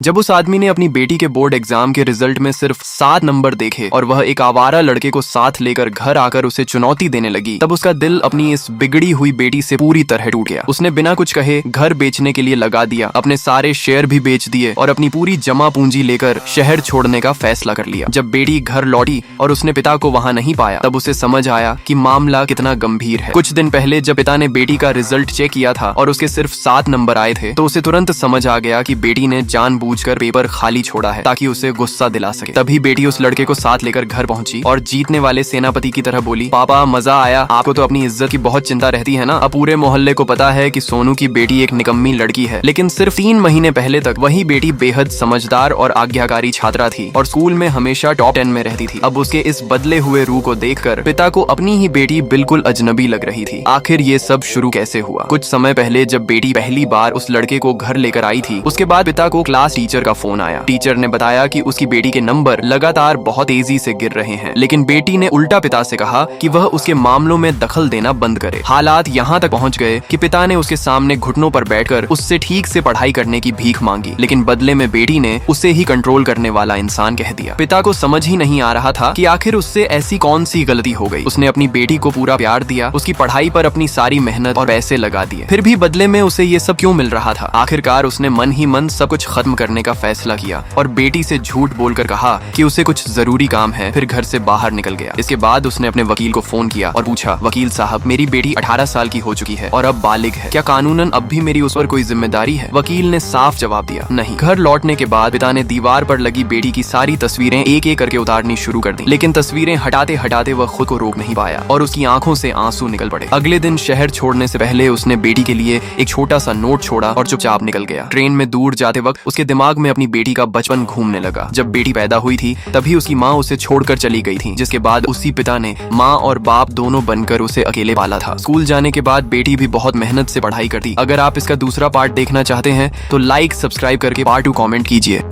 जब उस आदमी ने अपनी बेटी के बोर्ड एग्जाम के रिजल्ट में सिर्फ 7 नंबर देखे और वह एक आवारा लड़के को साथ लेकर घर आकर उसे चुनौती देने लगी, तब उसका दिल अपनी इस बिगड़ी हुई बेटी से पूरी तरह टूट गया। उसने बिना कुछ कहे घर बेचने के लिए लगा दिया, अपने सारे शेयर भी बेच दिए और अपनी पूरी जमा पूंजी लेकर शहर छोड़ने का फैसला कर लिया। जब बेटी घर लौटी और उसने पिता को वहां नहीं पाया, तब उसे समझ आया कि मामला कितना गंभीर है। कुछ दिन पहले जब पिता ने बेटी का रिजल्ट चेक किया था और उसके सिर्फ 7 नंबर आए थे, तो उसे तुरंत समझ आ गया कि बेटी ने जानबूझकर पेपर खाली छोड़ा है ताकि उसे गुस्सा दिला सके। तभी बेटी उस लड़के को साथ लेकर घर पहुंची और जीतने वाले सेनापति की तरह बोली, पापा मजा आया, आपको तो अपनी इज्जत की बहुत चिंता रहती है ना। अब पूरे मोहल्ले को पता है कि सोनू की बेटी एक निकम्मी लड़की है, लेकिन सिर्फ 3 महीने पहले तक वही बेटी बेहद समझदार और आज्ञाकारी छात्रा थी और स्कूल में हमेशा टॉप 10 में रहती थी। अब उसके इस बदले हुए रूह को देखकर पिता को अपनी ही बेटी बिल्कुल अजनबी लग रही थी। आखिर ये सब शुरू कैसे हुआ? कुछ समय पहले जब बेटी पहली बार उस लड़के को घर लेकर आई थी, उसके बाद पिता को क्लास टीचर का फोन आया। टीचर ने बताया कि उसकी बेटी के नंबर लगातार बहुत तेजी से गिर रहे हैं, लेकिन बेटी ने उल्टा पिता से कहा कि वह उसके मामलों में दखल देना बंद करे। हालात यहाँ तक पहुँच गए कि पिता ने उसके सामने घुटनों पर बैठकर उससे ठीक से पढ़ाई करने की भीख मांगी, लेकिन बदले में बेटी ने उसे ही कंट्रोल करने वाला इंसान कह दिया। पिता को समझ ही नहीं आ रहा था कि आखिर उससे ऐसी कौन सी गलती हो गई। उसने अपनी बेटी को पूरा प्यार दिया, उसकी पढ़ाई पर अपनी सारी मेहनत और पैसे लगा दिए, फिर भी बदले में उसे ये सब क्यों मिल रहा था? आखिरकार उसने मन ही मन सब कुछ खत्म करने का फैसला किया और बेटी से झूठ बोलकर कहा कि उसे कुछ जरूरी काम है, फिर घर से बाहर निकल गया। इसके बाद उसने अपने वकील को फोन किया और पूछा, वकील साहब मेरी बेटी 18 साल की हो चुकी है और अब बालिग है, क्या कानूनन अब भी मेरी उस पर कोई जिम्मेदारी है? वकील ने साफ जवाब दिया, नहीं। घर लौटने के बाद पिता ने दीवार पर लगी बेटी की सारी तस्वीरें एक एक करके उतारनी शुरू कर दी, लेकिन तस्वीरें हटाते हटाते वह खुद को रोक नहीं पाया और उसकी आंखों से आंसू निकल पड़े। अगले दिन शहर छोड़ने से पहले उसने बेटी के लिए एक छोटा सा नोट छोड़ा और चुपचाप निकल गया। ट्रेन में दूर जाते वक्त उसके दिमाग में अपनी बेटी का बचपन घूमने लगा। जब बेटी पैदा हुई थी तभी उसकी माँ उसे छोड़कर चली गई थी, जिसके बाद उसी पिता ने माँ और बाप दोनों बनकर उसे अकेले पाला था। स्कूल जाने के बाद बेटी भी बहुत मेहनत से पढ़ाई करती। अगर आप इसका दूसरा पार्ट देखना चाहते हैं तो लाइक सब्सक्राइब करके पार्ट 2 कमेंट कीजिए।